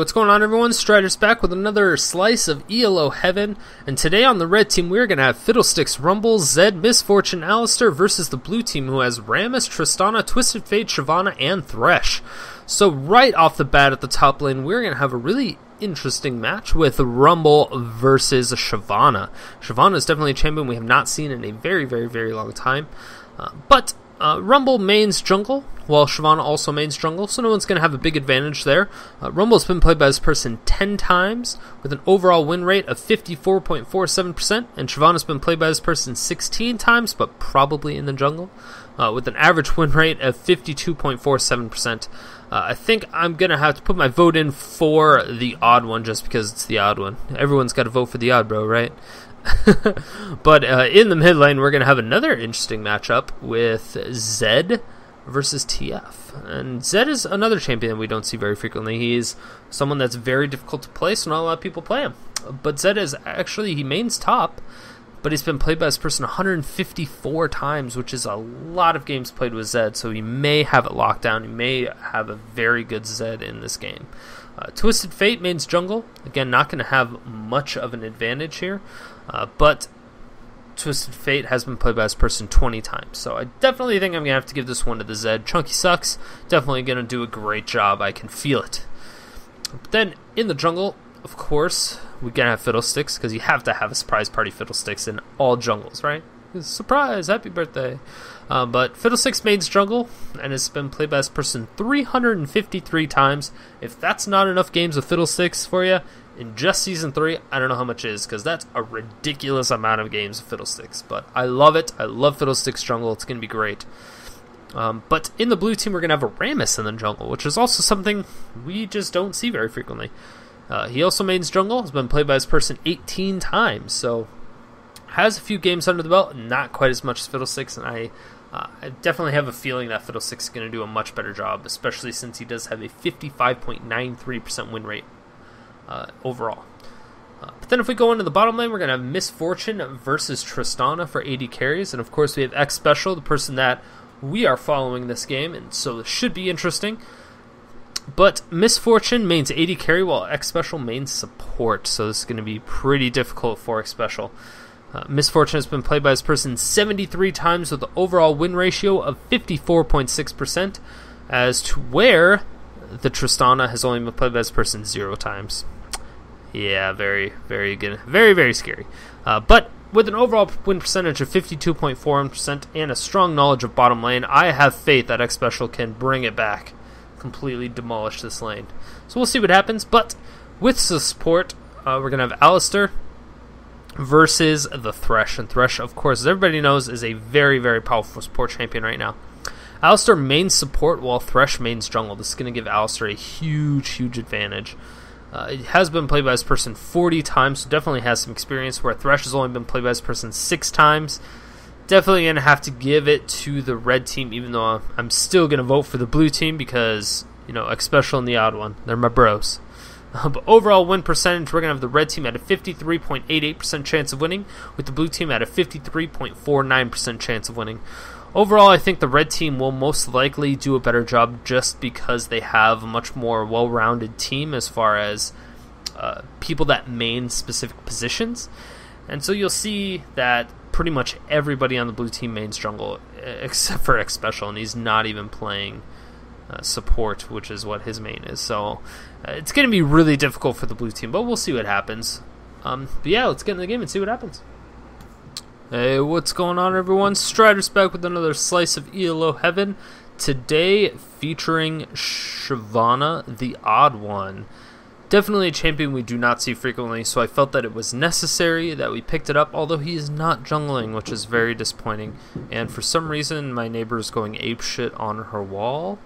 What's going on, everyone? Strider's back with another slice of ELO heaven, and today on the red team we're going to have Fiddlesticks, Rumble, Zed, Misfortune, Alistair versus the blue team who has Rammus, Tristana, Twisted Fate, Shyvana, and Thresh. So right off the bat at the top lane we're going to have a really interesting match with Rumble versus Shyvana. Shyvana is definitely a champion we have not seen in a very long time, but Rumble mains jungle, while Shyvana also mains jungle, so no one's going to have a big advantage there. Rumble's been played by this person 10 times, with an overall win rate of 54.47%, and Shyvana's been played by this person 16 times, but probably in the jungle, with an average win rate of 52.47%. I think I'm going to have to put my vote in for the odd one, just because it's the odd one. Everyone's got to vote for the odd bro, right? But in the mid lane, we're going to have another interesting matchup with Zed versus TF. And Zed is another champion we don't see very frequently. He's someone that's very difficult to play, so not a lot of people play him. But Zed is actually, he mains top, but he's been played by this person 154 times, which is a lot of games played with Zed, so he may have it locked down. He may have a very good Zed in this game. Twisted Fate mains jungle. Again, not going to have much of an advantage here, but Twisted Fate has been played by this person 20 times, so I definitely think I'm going to have to give this one to the Zed. chunkysucks, definitely going to do a great job. I can feel it. But then, in the jungle, of course, we're going to have Fiddlesticks, because you have to have a surprise party Fiddlesticks in all jungles, right? Surprise, happy birthday. But Fiddlesticks mains jungle, and has been played by this person 353 times. If that's not enough games of Fiddlesticks for you, in just Season 3, I don't know how much is, because that's a ridiculous amount of games of Fiddlesticks. But I love it. I love Fiddlesticks jungle. It's going to be great. But in the blue team, we're going to have a Rammus in the jungle, which is also something we just don't see very frequently. He also mains jungle, has been played by this person 18 times, so has a few games under the belt, not quite as much as Fiddlesticks, and I definitely have a feeling that Fiddlesticks is going to do a much better job, especially since he does have a 55.93% win rate overall. But then if we go into the bottom lane, we're going to have Misfortune versus Tristana for AD carries, and of course we have Xpecial, the person that we are following this game, and so it should be interesting. But Misfortune mains AD carry, while Xpecial mains support, so this is going to be pretty difficult for Xpecial. Misfortune has been played by this person 73 times with an overall win ratio of 54.6%, as to where the Tristana has only been played by this person 0 times. Yeah, very good. Very scary. But with an overall win percentage of 52.41% and a strong knowledge of bottom lane, I have faith that Xpecial can bring it back, completely demolish this lane. So we'll see what happens, but with the support, we're going to have Alistair versus the Thresh, and Thresh, of course, as everybody knows, is a very powerful support champion right now. Alistair mains support while Thresh mains jungle. This is going to give Alistair a huge advantage. It has been played by this person 40 times, so definitely has some experience, where Thresh has only been played by this person 6 times. Definitely going to have to give it to the red team, even though I'm still going to vote for the blue team because, you know, Xpecial and TheOddOne, they're my bros. But overall win percentage, we're going to have the red team at a 53.88% chance of winning, with the blue team at a 53.49% chance of winning. Overall, I think the red team will most likely do a better job just because they have a much more well-rounded team as far as people that main specific positions. And so you'll see that pretty much everybody on the blue team mains jungle, except for Xpecial, and he's not even playing support, which is what his main is. So it's going to be really difficult for the blue team, but we'll see what happens. But yeah, let's get in the game and see what happens. Hey, what's going on, everyone? Strider's back with another slice of ELO heaven. Today featuring Shyvana, TheOddOne. Definitely a champion we do not see frequently, so I felt that it was necessary that we picked it up, although he is not jungling, which is very disappointing. And for some reason, my neighbor is going apeshit on her wall,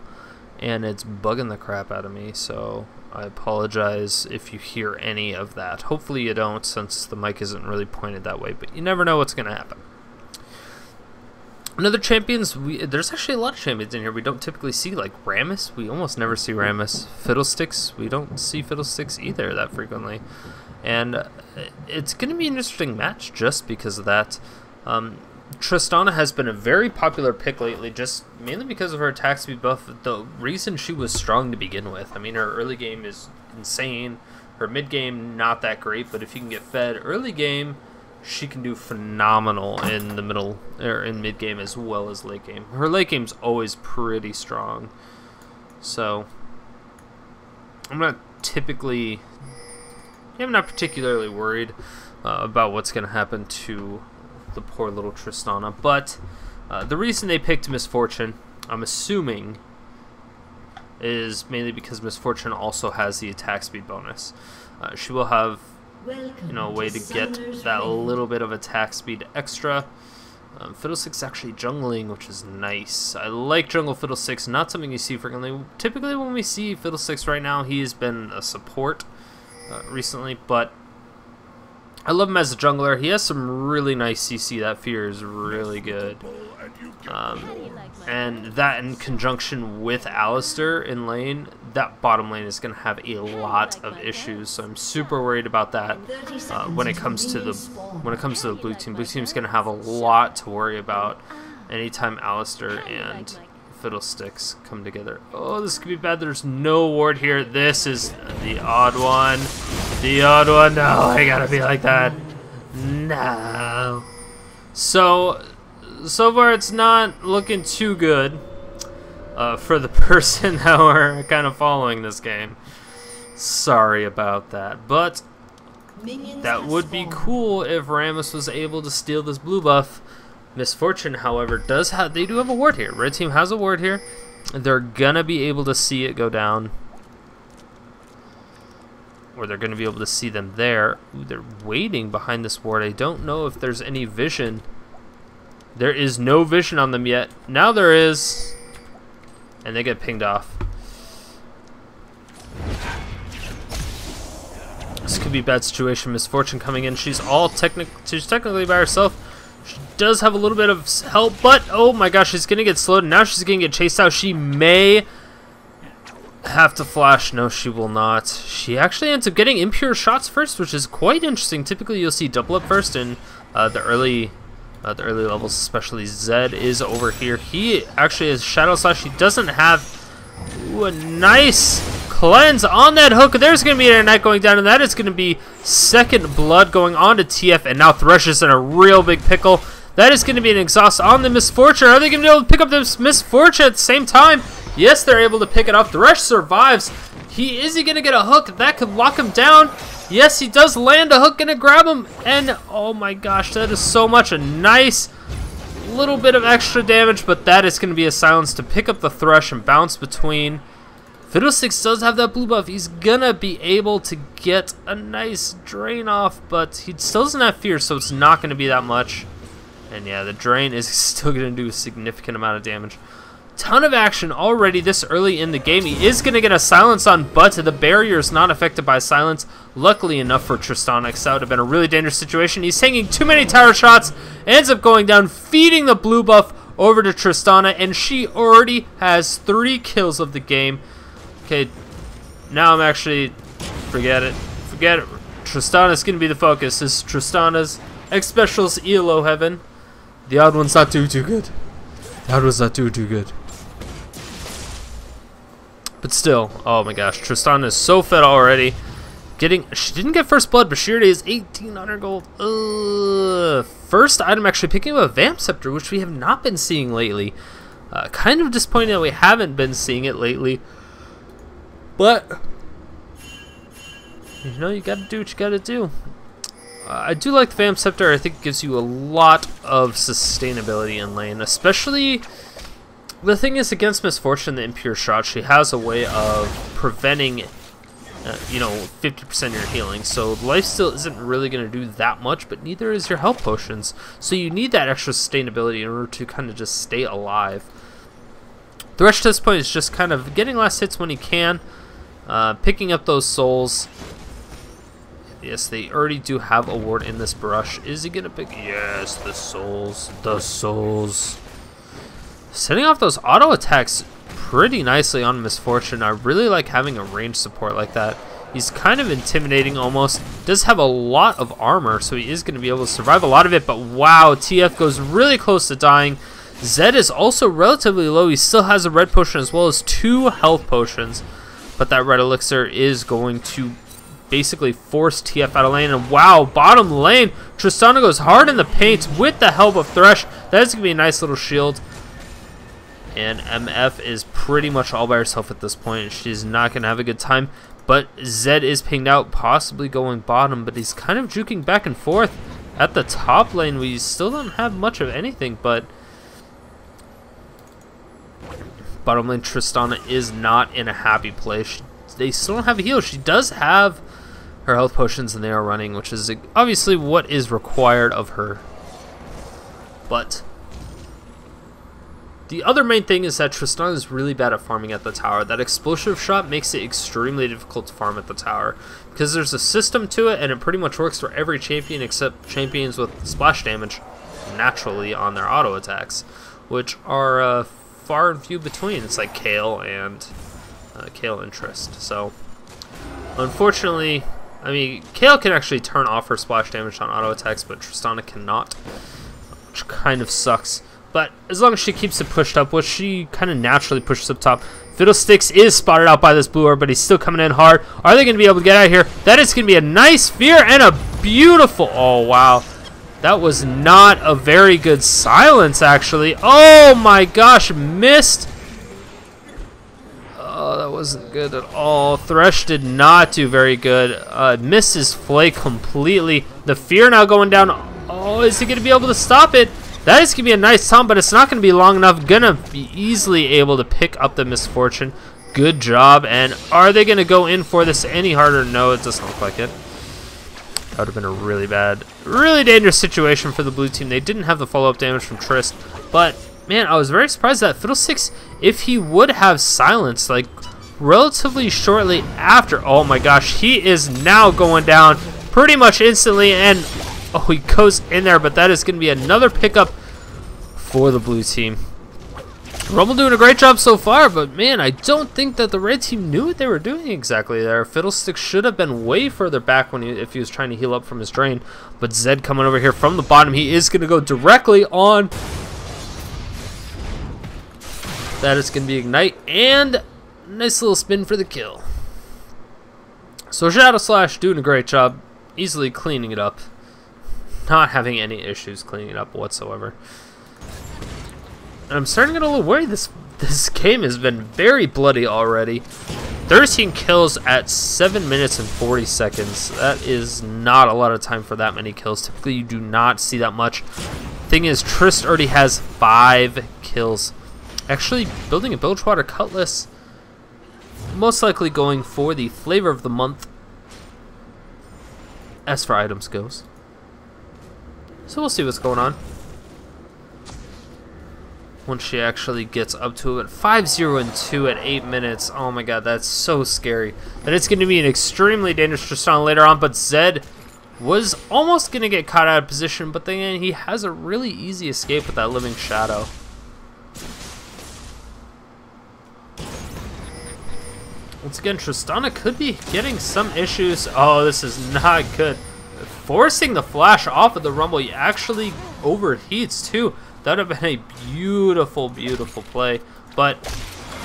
and it's bugging the crap out of me, so I apologize if you hear any of that. Hopefully you don't, since the mic isn't really pointed that way, but you never know what's going to happen. Another champions, there's actually a lot of champions in here we don't typically see, like Rammus. We almost never see Rammus. Fiddlesticks, we don't see Fiddlesticks either that frequently. And it's going to be an interesting match just because of that. Tristana has been a very popular pick lately, just mainly because of her attack speed buff. The reason she was strong to begin with, I mean, her early game is insane. Her mid game, not that great, but if you can get fed early game, she can do phenomenal in the middle, or in mid game as well as late game. Her late game's always pretty strong. So, I'm not particularly worried about what's going to happen to the poor little Tristana, but the reason they picked Miss Fortune, I'm assuming, is mainly because Miss Fortune also has the attack speed bonus. She will have, a way to get that little bit of attack speed extra. Fiddlesticks actually jungling, which is nice. I like jungle Fiddlesticks, not something you see frequently. Typically when we see Fiddlesticks right now, he has been a support recently, but I love him as a jungler. He has some really nice CC. That fear is really good. And that in conjunction with Alistar in lane, that bottom lane is going to have a lot of issues. So I'm super worried about that when it comes to the blue team. Blue team's going to have a lot to worry about anytime Alistar and Fiddlesticks come together. Oh, this could be bad. There's no ward here. This is the odd one. The odd one. No, I gotta be like that. No. So far it's not looking too good for the person that we're kind of following this game. Sorry about that, but that would be cool if Rammus was able to steal this blue buff. Miss Fortune, however, do have a ward here. Red team has a ward here. They're gonna be able to see it go down, or they're gonna be able to see them there. Ooh, they're waiting behind this ward. I don't know if there's any vision. There is no vision on them yet. Now there is, and they get pinged off. This could be a bad situation. Miss Fortune coming in. She's technically by herself. She does have a little bit of help, but oh my gosh, she's gonna get slowed. And now she's gonna get chased out. She may have to flash. No, she will not. She actually ends up getting impure shots first, which is quite interesting. Typically, you'll see double up first in the early levels, especially Zed is over here. He actually has Shadow Slash. He doesn't have a nice cleanse on that hook. There's going to be an Ignite going down, and that is going to be second blood going on to TF, and now Thresh is in a real big pickle. That is going to be an exhaust on the Miss Fortune. Are they going to be able to pick up this Miss Fortune at the same time? Yes, they're able to pick it up. Thresh survives. Is he going to get a hook? That could lock him down. Yes, he does land a hook, gonna grab him, and oh my gosh, that is so much. A nice little bit of extra damage, but that is gonna be a silence to pick up the Thresh and bounce between. Fiddlesticks does have that blue buff. He's gonna be able to get a nice drain off, but he still doesn't have fear, so it's not gonna be that much. And yeah, the drain is still gonna do a significant amount of damage. Ton of action already this early in the game. He is going to get a silence on, but the barrier is not affected by silence. Luckily enough for Tristana, that would have been a really dangerous situation. He's taking too many tower shots, ends up going down, feeding the blue buff over to Tristana, and she already has 3 kills of the game. Okay, now I'm actually, forget it. Tristana's going to be the focus. This is Tristana's Xpecial's ELO heaven. The odd one's not too good. That was not too good. But still, oh my gosh, Tristana is so fed already. She didn't get first blood, but she already is 1,800 gold. First item actually picking up a Vamp Scepter, which we have not been seeing lately. Kind of disappointing that we haven't been seeing it lately. But, you gotta do what you gotta do. I do like the Vamp Scepter. I think it gives you a lot of sustainability in lane, especially. The thing is, against Miss Fortune, the impure shot, she has a way of preventing, 50% of your healing. So lifesteal isn't really going to do that much, but neither is your health potions. So you need that extra sustainability in order to kind of just stay alive. Thresh to this point is just kind of getting last hits when he can, picking up those souls. Yes, they already do have a ward in this brush. Is he going to pick? Yes, the souls. The souls. Setting off those auto attacks pretty nicely on Miss Fortune. I really like having a ranged support like that. He's kind of intimidating almost. Does have a lot of armor, so he is going to be able to survive a lot of it. But wow, TF goes really close to dying. Zed is also relatively low. He still has a red potion as well as 2 health potions. but that red elixir is going to basically force TF out of lane. And wow, bottom lane, Tristana goes hard in the paint with the help of Thresh. That is going to be a nice little shield. And MF is pretty much all by herself at this point. She's not going to have a good time. But Zed is pinged out, possibly going bottom, but he's kind of juking back and forth. At the top lane, we still don't have much of anything, but bottom lane Tristana is not in a happy place. They still don't have a heal. She does have her health potions, and they are running, which is obviously what is required of her. But the other main thing is that Tristana is really bad at farming at the tower. That explosive shot makes it extremely difficult to farm at the tower because there's a system to it, and it pretty much works for every champion except champions with splash damage naturally on their auto attacks, which are far and few between. It's like Kale and Trist. So unfortunately, I mean, Kale can actually turn off her splash damage on auto attacks, but Tristana cannot, which kind of sucks. But as long as she keeps it pushed up, which she kind of naturally pushes up top. Fiddlesticks is spotted out by this blue orb, but he's still coming in hard. Are they going to be able to get out of here? That is going to be a nice fear and a beautiful... Oh, wow. That was not a very good silence, actually. Oh, my gosh. Missed. Oh, that wasn't good at all. Thresh did not do very good. Missed his flay completely. The fear now going down. Oh, is he going to be able to stop it? That is going to be a nice time, but it's not going to be long enough. Going to be easily able to pick up the misfortune. Good job. And are they going to go in for this any harder? No, it doesn't look like it. That would have been a really bad, really dangerous situation for the blue team. They didn't have the follow-up damage from Trist. But, man, I was very surprised that Fiddlesticks, if he would have silenced, like, relatively shortly after. Oh, my gosh. He is now going down pretty much instantly. And... oh, he goes in there, but that is going to be another pickup for the blue team. Rumble doing a great job so far, but man, I don't think that the red team knew what they were doing exactly there. Fiddlesticks should have been way further back if he was trying to heal up from his drain. But Zed coming over here from the bottom, he is going to go directly on. That is going to be Ignite, and nice little spin for the kill. So Shadow Slash doing a great job, easily cleaning it up. Not having any issues cleaning it up whatsoever. And I'm starting to get a little worried. This game has been very bloody already. 13 kills at 7 minutes and 40 seconds. That is not a lot of time for that many kills. Typically, you do not see that much. Thing is, Trist already has 5 kills. Actually, building a Bilgewater Cutlass. Most likely going for the flavor of the month as for items goes. So we'll see what's going on once she actually gets up to it. 5-0 and 2 at 8 minutes. Oh my god, that's so scary. And it's going to be an extremely dangerous Tristana later on, but Zed was almost going to get caught out of position, but then he has a really easy escape with that Living Shadow. Once again, Tristana could be getting some issues. Oh, this is not good. Forcing the flash off of the Rumble, he actually overheats too. That would have been a beautiful, beautiful play. But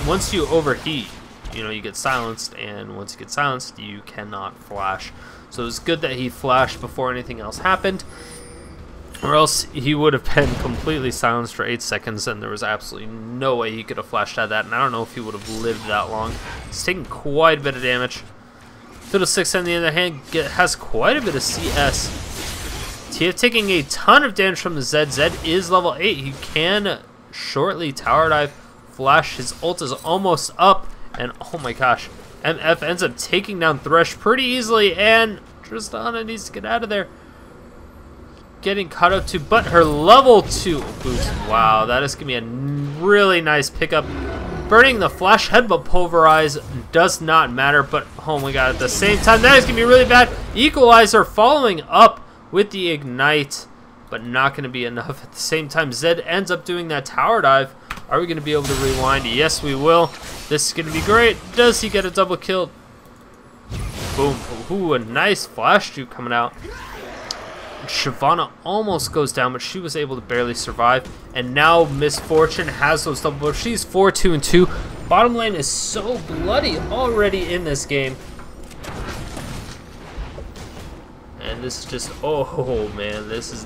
once you overheat, you know, you get silenced, and once you get silenced, you cannot flash. So it's good that he flashed before anything else happened, or else he would have been completely silenced for 8 seconds, and there was absolutely no way he could have flashed out of that, and I don't know if he would have lived that long. He's taking quite a bit of damage. Fiddlesticks, on the other hand, has quite a bit of CS. TF taking a ton of damage from the Zed. Zed is level 8. He can shortly tower dive, flash. His ult is almost up, and oh my gosh, MF ends up taking down Thresh pretty easily, and Tristana needs to get out of there. Getting caught up to, but her level 2 boost. Wow, that is going to be a really nice pickup. Burning the flash headbutt pulverize does not matter, but oh my god, at the same time, that is going to be really bad. Equalizer following up with the ignite, but not going to be enough. At the same time, Zed ends up doing that tower dive. Are we going to be able to rewind? Yes, we will. This is going to be great. Does he get a double kill? Boom. Ooh, a nice flash juke coming out. Shyvana almost goes down, but she was able to barely survive. And now Misfortune has those double buffs. She's 4-2 and 2. Bottom lane is so bloody already in this game. And this is just, oh man, this is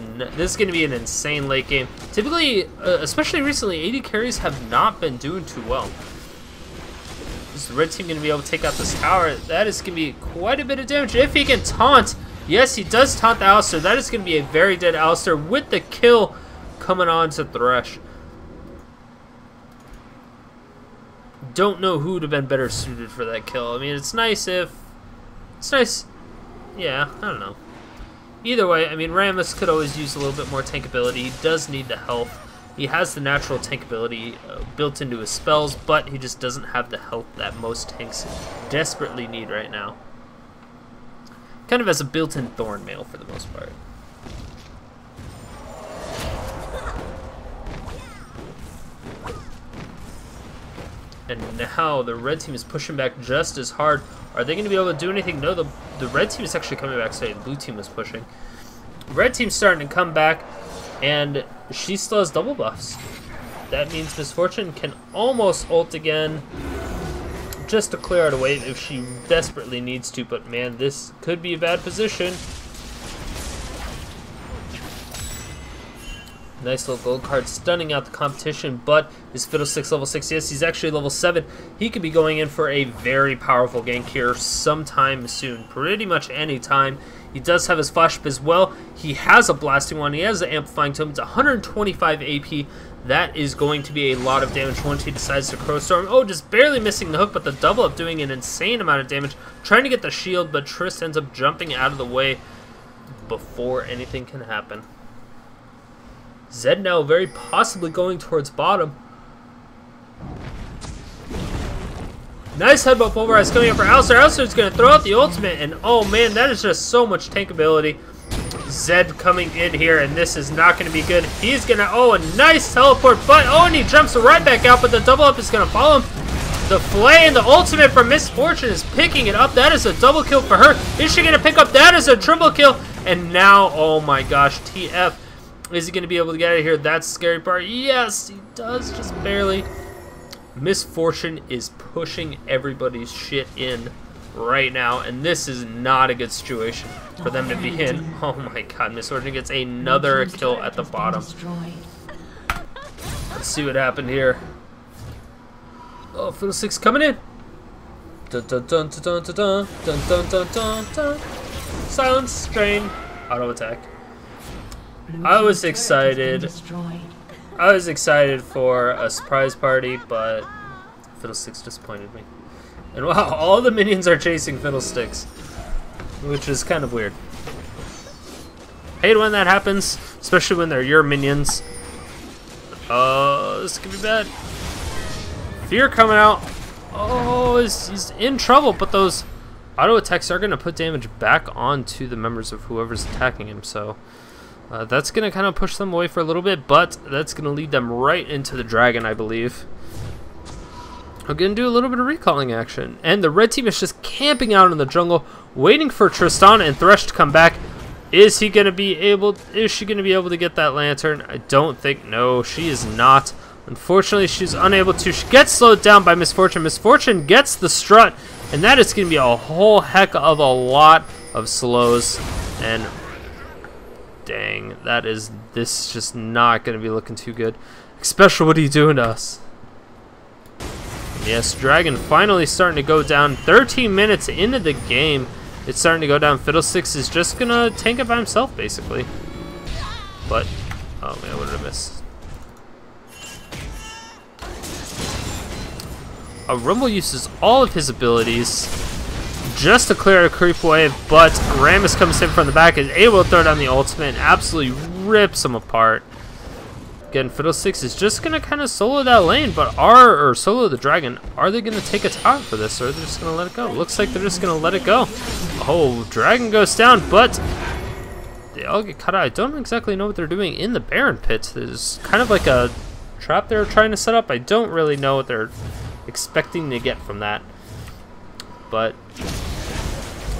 going to be an insane late game. Typically, especially recently, AD carries have not been doing too well. Is the red team going to be able to take out this tower? That is going to be quite a bit of damage. If he can taunt, yes, he does taunt the Alistar. That is going to be a very dead Alistar with the kill coming on to Thresh. Don't know who would have been better suited for that kill. I mean, it's nice if... It's nice... Yeah, I don't know. Either way, I mean, Rammus could always use a little bit more tankability. He does need the health. He has the natural tankability built into his spells, but he just doesn't have the health that most tanks desperately need right now. Kind of as a built-in thorn mail for the most part. And now the red team is pushing back just as hard. Are they going to be able to do anything? No, the red team is actually coming back. Sorry, the blue team is pushing. Red team's starting to come back, and she still has double buffs. That means Miss Fortune can almost ult again just to clear out a wave if she desperately needs to. But man, this could be a bad position. Nice little gold card, stunning out the competition, but is Fiddlesticks level 6? Yes, he's actually level 7. He could be going in for a very powerful gank here sometime soon, pretty much any time. He does have his flash up as well. He has a blasting one. He has an amplifying tome. It's 125 AP. That is going to be a lot of damage once he decides to Crow Storm. Oh, just barely missing the hook, but the double up doing an insane amount of damage. Trying to get the shield, but Trist ends up jumping out of the way before anything can happen. Zed now very possibly going towards bottom. Nice headbutt pulverize coming up for Alistar. Alistar's going to throw out the ultimate, and oh man, that is just so much tankability. Zed coming in here, and this is not going to be good. He's going to, oh, a nice teleport, but, oh, and he jumps right back out, but the double up is going to follow him. The flay and the ultimate from Miss Fortune is picking it up. That is a double kill for her. Is she going to pick up? That is a triple kill, and now, oh my gosh, TF. Is he going to be able to get out of here? That's the scary part. Yes, he does, just barely. Miss Fortune is pushing everybody's shit in right now, and this is not a good situation for them to be in. Oh my god, Miss Fortune gets another kill at the bottom. Let's see what happened here. Oh, Fiddlesticks coming in. Dun dun dun dun dun dun dun dun dun dun dun. Silence, strain, auto attack. I was excited. I was excited for a surprise party, but Fiddlesticks disappointed me. And wow, all the minions are chasing Fiddlesticks, which is kind of weird. Hate when that happens, especially when they're your minions. This could be bad. Fear coming out. Oh, he's in trouble, but those auto attacks are going to put damage back onto the members of whoever's attacking him, so... that's going to kind of push them away for a little bit, but that's going to lead them right into the dragon, I believe. We're going to do a little bit of recalling action. And the red team is just camping out in the jungle, waiting for Tristana and Thresh to come back. Is she going to be able to get that lantern? I don't think. No, she is not. Unfortunately, she's unable to. She gets slowed down by Miss Fortune. Miss Fortune gets the strut, and that is going to be a whole heck of a lot of slows. And dang, this is just not going to be looking too good. Xpecial, what are you doing to us? Yes, Dragon finally starting to go down. 13 minutes into the game, it's starting to go down. Fiddlesticks is just going to tank it by himself, basically. But, oh man, what did I miss? Rumble uses all of his abilities just to clear a creep wave, but Rammus comes in from the back, is able to throw down the ultimate and absolutely rips him apart. Again, Fiddlesticks is just going to kind of solo that lane, but solo the dragon. Are they going to take a tower for this, or are they just going to let it go? Looks like they're just going to let it go. Oh, dragon goes down, but they all get cut out. I don't exactly know what they're doing in the Baron pit. There's kind of like a trap they're trying to set up. I don't really know what they're expecting to get from that. But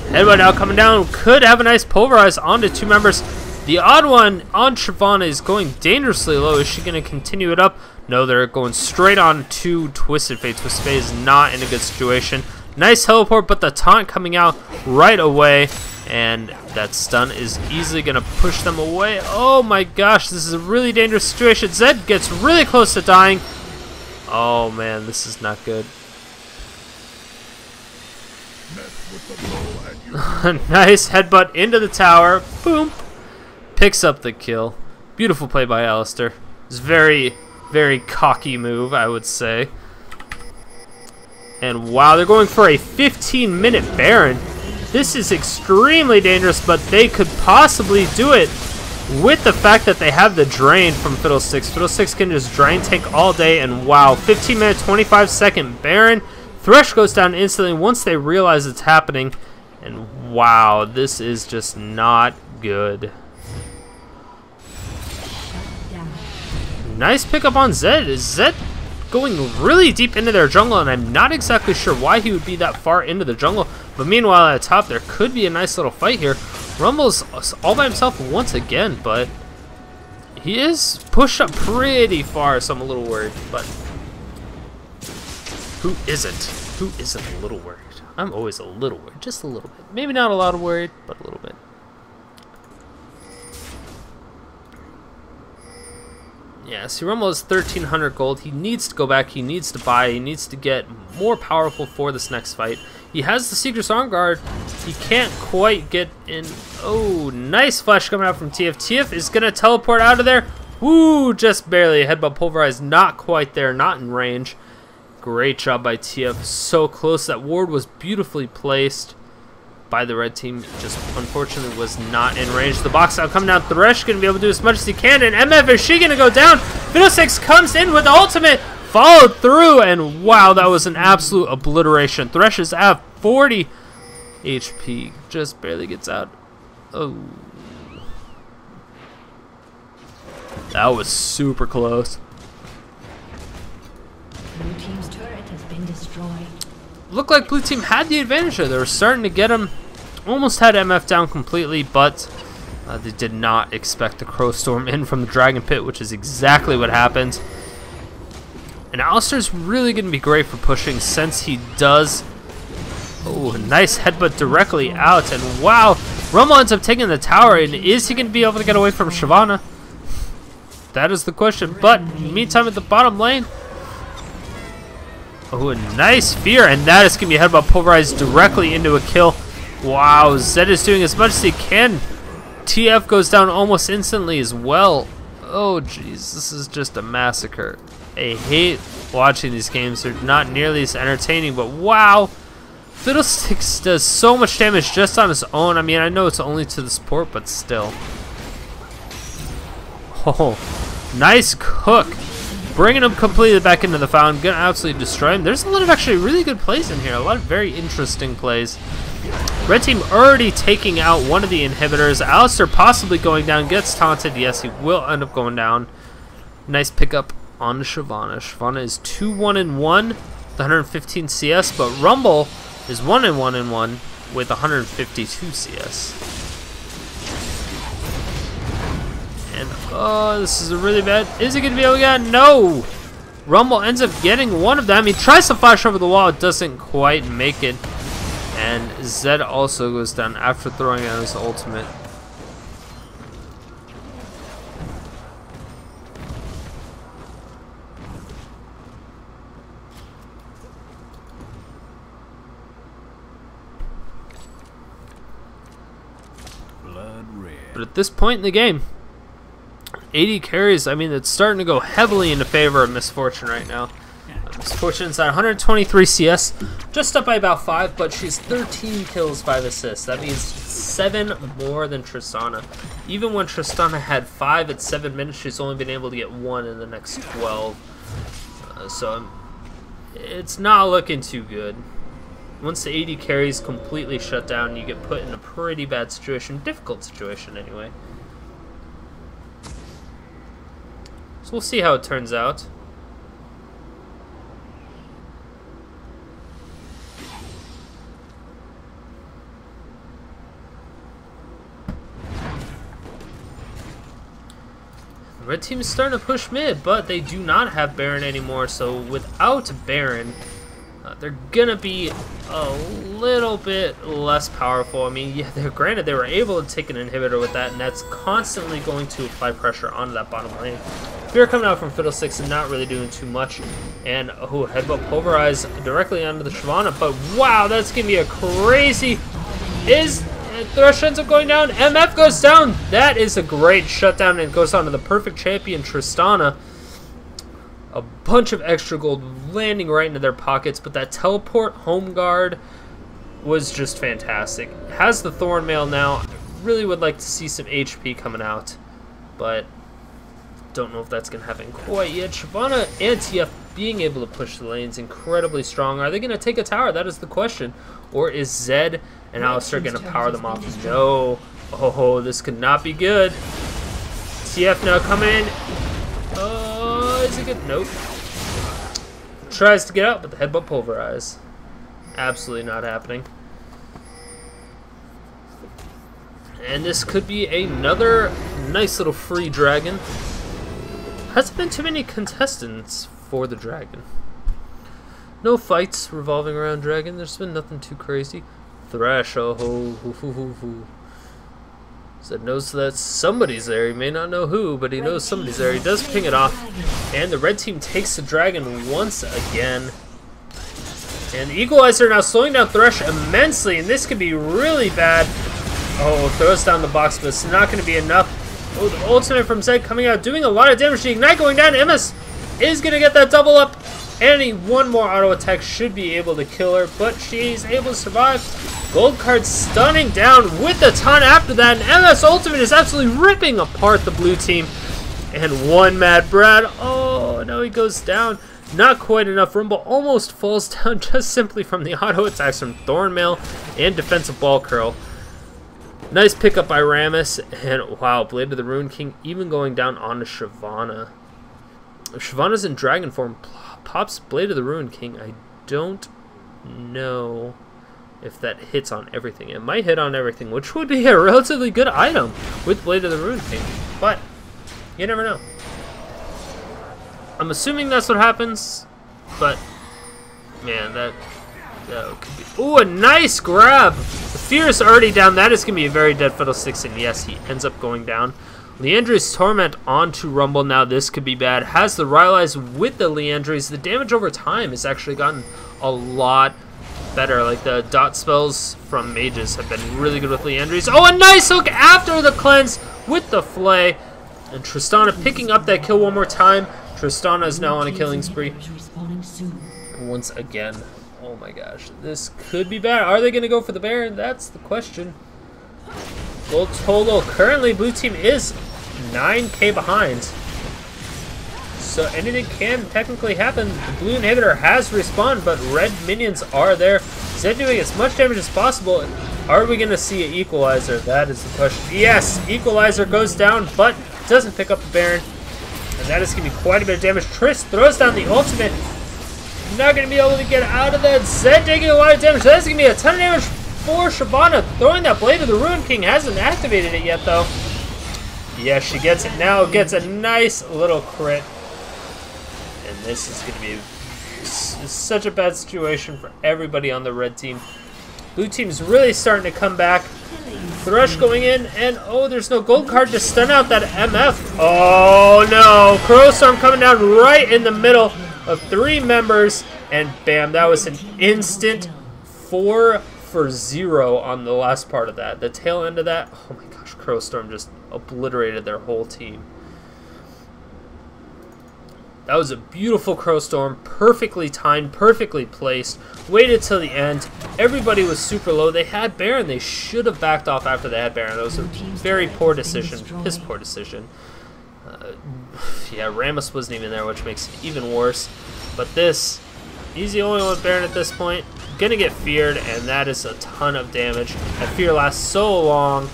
headbutt now coming down, could have a nice pulverize onto two members. TheOddOne on Shyvana is going dangerously low. Is she going to continue it up? No, they're going straight on to Twisted Fate. Twisted Fate is not in a good situation. Nice teleport, but the taunt coming out right away. And that stun is easily going to push them away. Oh my gosh, this is a really dangerous situation. Zed gets really close to dying. Oh man, this is not good. Nice headbutt into the tower. Boom. Picks up the kill. Beautiful play by Alistair. It's very, very cocky move, I would say. And wow, they're going for a 15-minute Baron. This is extremely dangerous, but they could possibly do it with the fact that they have the drain from Fiddlesticks. Fiddlesticks can just drain tank all day, and wow, 15-minute, 25-second Baron. Thresh goes down instantly once they realize it's happening. And wow, this is just not good. Nice pickup on Zed. Is Zed going really deep into their jungle, and I'm not exactly sure why he would be that far into the jungle. But meanwhile, at the top, there could be a nice little fight here. Rumble's all by himself once again, but he is pushed up pretty far, so I'm a little worried. But who isn't? Who isn't a little worried? I'm always a little worried, just a little bit. Maybe not a lot of worried, but a little bit. Yeah, see, Rumble is 1,300 gold. He needs to go back. He needs to buy. He needs to get more powerful for this next fight. He has the Secret's Arm Guard. He can't quite get in. Oh, nice flash coming out from TF. TF is going to teleport out of there. Woo, just barely. Headbutt Pulverize, not quite there, not in range. Great job by TF. So close. That ward was beautifully placed by the red team. Just unfortunately was not in range. The box out coming down. Thresh going to be able to do as much as he can. And MF, is she going to go down? Fiddlesticks comes in with the ultimate. Followed through. And wow, that was an absolute obliteration. Thresh is at 40 HP. Just barely gets out. Oh. That was super close. Blue team's turret has been destroyed. Looked like blue team had the advantage there. They were starting to get him. Almost had MF down completely, but they did not expect the Crow Storm in from the Dragon Pit, which is exactly what happened. And Alistair's really going to be great for pushing since he does. Oh, nice headbutt directly out. And wow, Rumble ends up taking the tower. And is he going to be able to get away from Shyvana? That is the question. But meantime, at the bottom lane. Oh, a nice fear, and that is going to be a headbutt pulverized directly into a kill. Wow, Zed is doing as much as he can. TF goes down almost instantly as well. Oh, jeez, this is just a massacre. I hate watching these games. They're not nearly as entertaining, but wow. Fiddlesticks does so much damage just on his own. I mean, I know it's only to the support, but still. Oh, nice cook. Bringing him completely back into the fountain. Gonna absolutely destroy him. There's a lot of actually really good plays in here. A lot of very interesting plays. Red team already taking out one of the inhibitors. Alistair possibly going down. Gets taunted. Yes, he will end up going down. Nice pickup on Shyvana. Shyvana is 2-1-1 with 115 CS. But Rumble is 1-1-1 with 152 CS. And oh, this is a really bad. Is he going to be able to get it? No! Rumble ends up getting one of them. He tries to flash over the wall. It doesn't quite make it. And Zed also goes down after throwing out his ultimate. Blood red. But at this point in the game, 80 carries, I mean, it's starting to go heavily into favor of Misfortune right now. Misfortune's at 123 CS, just up by about 5, but she's 13 kills, 5 assists. That means 7 more than Tristana. Even when Tristana had 5 at 7 minutes, she's only been able to get 1 in the next 12. So it's not looking too good. Once the 80 carries completely shut down, you get put in a pretty bad situation, difficult situation anyway. So we'll see how it turns out. Red team is starting to push mid, but they do not have Baron anymore, so without Baron, they're gonna be a little bit less powerful. I mean, yeah, granted they were able to take an inhibitor with that, and that's constantly going to apply pressure onto that bottom lane. Fear coming out from Fiddlesticks and not really doing too much, and headbutt pulverize directly onto the Shyvana. But wow, that's gonna be a crazy. Thresh ends up going down. MF goes down. That is a great shutdown, and it goes on to the perfect champion Tristana. A bunch of extra gold landing right into their pockets, but that teleport home guard was just fantastic. Has the Thorn Mail now. Really would like to see some HP coming out, but don't know if that's going to happen quite yet. Shyvana and TF being able to push the lanes incredibly strong. Are they going to take a tower? That is the question. Or is Zed and Alistar going to power them off? No. Oh, this could not be good. TF now coming in. Is it good? Nope. Tries to get out, but the headbutt pulverize. Absolutely not happening. And this could be another nice little free dragon. Hasn't been too many contestants for the dragon. No fights revolving around dragon. There's been nothing too crazy. Thresh, oh ho. Zed knows that somebody's there. He may not know who, but he knows somebody's there. He does ping it off. And the red team takes the dragon once again. And the equalizer now slowing down Thresh immensely, and this could be really bad. Oh, throws down the box, but it's not going to be enough. Oh, the ultimate from Zed coming out, doing a lot of damage. The Ignite going down. MS is going to get that double up. And one more auto attack should be able to kill her, but she's able to survive. Gold card stunning down with a ton after that. And MS ultimate is absolutely ripping apart the blue team. And Onemadbrad. Oh, no, he goes down. Not quite enough. Rumble almost falls down just simply from the auto attacks from Thornmail and defensive ball curl. Nice pickup by Rammus, and wow, Blade of the Ruin King even going down onto Shyvana. If Shyvana's in dragon form, pops Blade of the Ruin King. I don't know if that hits on everything. It might hit on everything, which would be a relatively good item with Blade of the Ruin King, but you never know. I'm assuming that's what happens, but man, that could be. Ooh, a nice grab. The Fear is already down. That is going to be a very dead Fiddlesticks, and yes, he ends up going down. Leandry's Torment onto Rumble. Now this could be bad. Has the Rylai's with the Leandry's. The damage over time has actually gotten a lot better. Like the dot spells from mages have been really good with Leandry's. Oh, a nice hook after the cleanse with the Flay. And Tristana picking up that kill one more time. Tristana is now on a killing spree. Once again. Oh my gosh, this could be bad. Are they going to go for the Baron? That's the question. Gold total. Currently, blue team is 9k behind. So anything can technically happen. The blue inhibitor has respawned, but red minions are there. Zed doing as much damage as possible. Are we going to see an equalizer? That is the question. Yes, equalizer goes down, but doesn't pick up the Baron. And that is going to be quite a bit of damage. Triss throws down the ultimate. Not going to be able to get out of that. Zed taking a lot of damage. That's going to be a ton of damage for Shyvana. Throwing that Blade of the Ruin King. Hasn't activated it yet, though. Yes, she gets it now. Gets a nice little crit. And this is going to be such a bad situation for everybody on the red team. Blue team's really starting to come back. Thresh going in, and oh, there's no gold card to stun out that MF. Oh no, Crowstorm coming down right in the middle of 3 members, and bam, that was an instant 4 for 0 on the last part of that. The tail end of that, oh my gosh, Crowstorm just obliterated their whole team. That was a beautiful Crowstorm, perfectly timed, perfectly placed. Waited till the end. Everybody was super low. They had Baron. They should have backed off after they had Baron. That was a very poor decision. Piss poor decision. Yeah, Rammus wasn't even there, which makes it even worse. But this, he's the only one with Baron at this point. Gonna get feared, and that is a ton of damage. That fear lasts so long.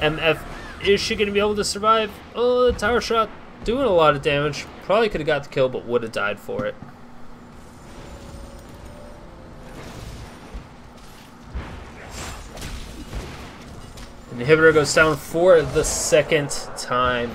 MF, is she gonna be able to survive? Oh, the tower shot doing a lot of damage. Probably could have got the kill, but would have died for it. Inhibitor goes down for the second time.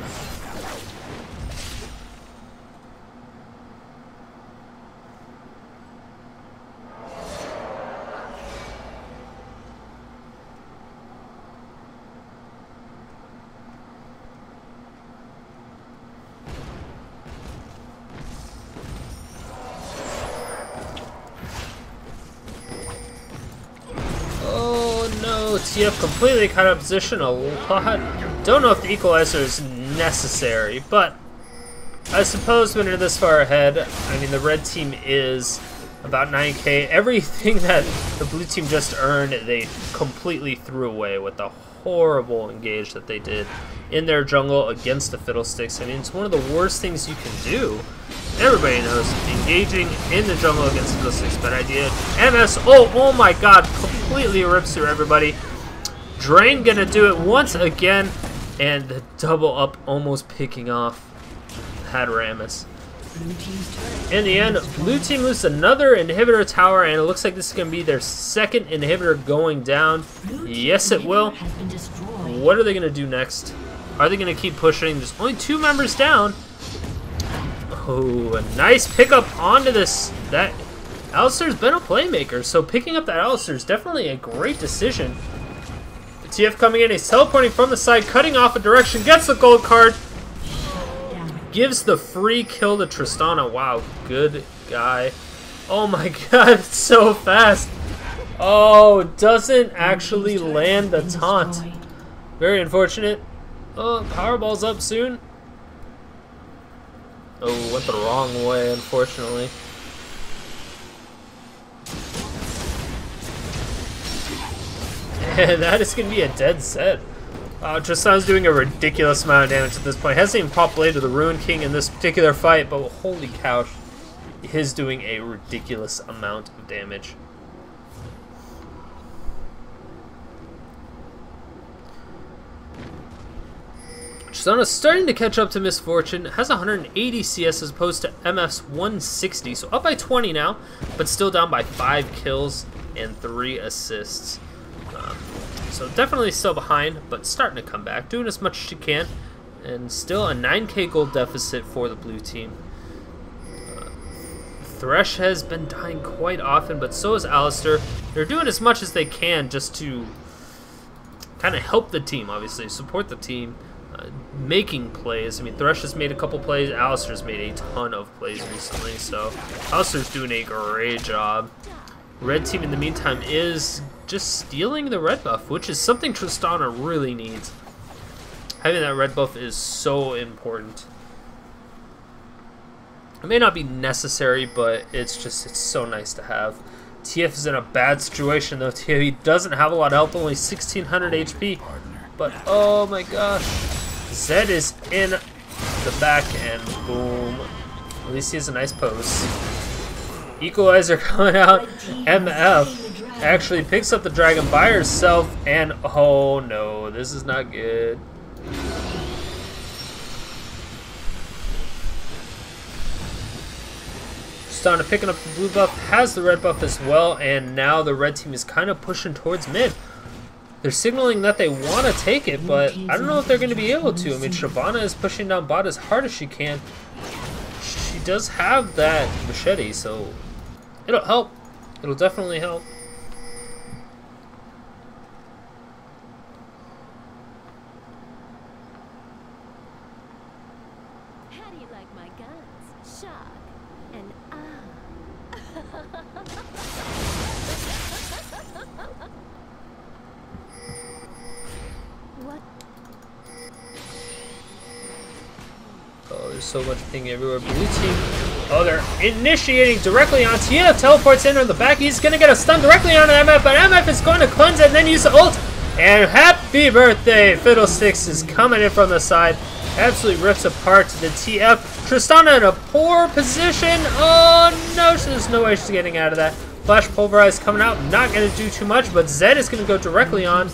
TF completely cut out position a lot. Don't know if the equalizer is necessary, but I suppose when you're this far ahead, I mean, the red team is about 9k. Everything that the blue team just earned, they completely threw away with the horrible engage that they did in their jungle against the Fiddlesticks. I mean, it's one of the worst things you can do. Everybody knows engaging in the jungle against Fiddlesticks, bad idea. MS, oh my god, completely rips through everybody. Drain gonna do it once again, and the double up almost picking off had Rammus. In the end, blue team loses another inhibitor tower, and it looks like this is going to be their second inhibitor going down. Yes, it will. What are they going to do next? Are they going to keep pushing? There's only 2 members down. Oh, a nice pickup onto this. That Alistair's been a playmaker, so picking up that Alistair is definitely a great decision. The TF coming in, he's teleporting from the side, cutting off a direction, gets the gold card. Gives the free kill to Tristana. Wow, good guy. Oh my god, it's so fast. Oh, doesn't actually land the taunt. Very unfortunate. Oh, Powerball's up soon. Oh, went the wrong way, unfortunately. And that is going to be a dead set. Tristana's doing a ridiculous amount of damage at this point. Hasn't even popped Blade to the Ruin King in this particular fight, but holy cow, he's doing a ridiculous amount of damage. Tristana's starting to catch up to Misfortune. Has 180 CS as opposed to MF's 160, so up by 20 now, but still down by 5 kills and 3 assists. So definitely still behind, but starting to come back, doing as much as she can, and still a 9k gold deficit for the blue team. Thresh has been dying quite often, but so is Alistair. They're doing as much as they can just to kind of help the team, obviously, support the team, making plays. I mean, Thresh has made a couple plays, Alistair's made a ton of plays recently, so Alistair's doing a great job. Red team, in the meantime, is just stealing the red buff, which is something Tristana really needs. Having that red buff is so important. It may not be necessary, but it's so nice to have. TF is in a bad situation though. TF doesn't have a lot of health, only 1600 HP. But oh my gosh, Zed is in the back and boom. At least he has a nice pose. Equalizer coming out. MF actually picks up the dragon by herself, and oh no, this is not good. Tristana picking up the blue buff, has the red buff as well, and now the red team is kind of pushing towards mid. They're signaling that they want to take it, but I don't know if they're going to be able to. I mean, Shyvana is pushing down bot as hard as she can. She does have that machete, so it'll help. It'll definitely help. How do you like my guns? Shock and What? Oh, there's so much ping everywhere. Blue team. Oh, they're initiating directly on TF. Teleports in on the back. He's going to get a stun directly onto MF, but MF is going to cleanse it and then use the ult. And happy birthday! Fiddlesticks is coming in from the side. Absolutely rips apart the TF. Tristana in a poor position. Oh no, there's no way she's getting out of that. Flash Pulverize coming out. Not going to do too much, but Zed is going to go directly on.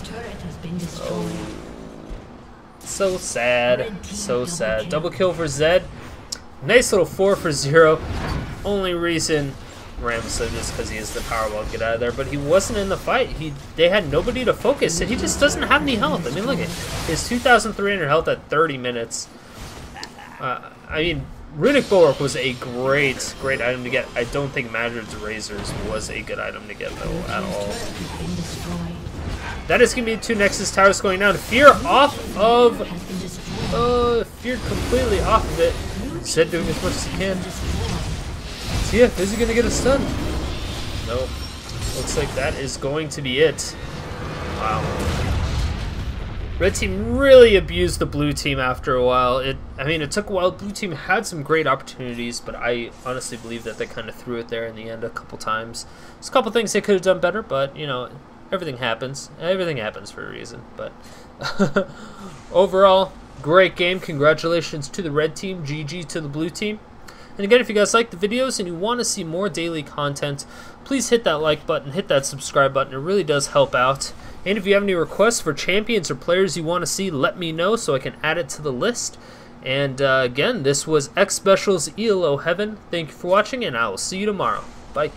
Oh. So sad. So sad. Double kill for Zed. Nice little 4 for 0. Only reason Rammus said this because he has the Powerball get out of there, but he wasn't in the fight. They had nobody to focus, and he just doesn't have any health. I mean, look at his 2,300 health at 30 minutes. I mean, Runic Bulwark was a great item to get. I don't think Madrid's Razors was a good item to get, though, at all. That is going to be 2 Nexus towers going down. Fear off of... Fear completely off of it. Zed doing as much as he can. TF, is he going to get a stun? Nope. Looks like that is going to be it. Wow. Red team really abused the blue team after a while. I mean, it took a while. Blue team had some great opportunities, but I honestly believe that they kind of threw it there in the end a couple times. There's a couple things they could have done better, but, you know, everything happens. Everything happens for a reason. But overall, great game. Congratulations to the red team. GG to the blue team. And again, if you guys like the videos and you want to see more daily content, please hit that like button, hit that subscribe button. It really does help out. And if you have any requests for champions or players you want to see, let me know so I can add it to the list. And again, this was Xpecial's ELO Heaven. Thank you for watching, and I will see you tomorrow. Bye.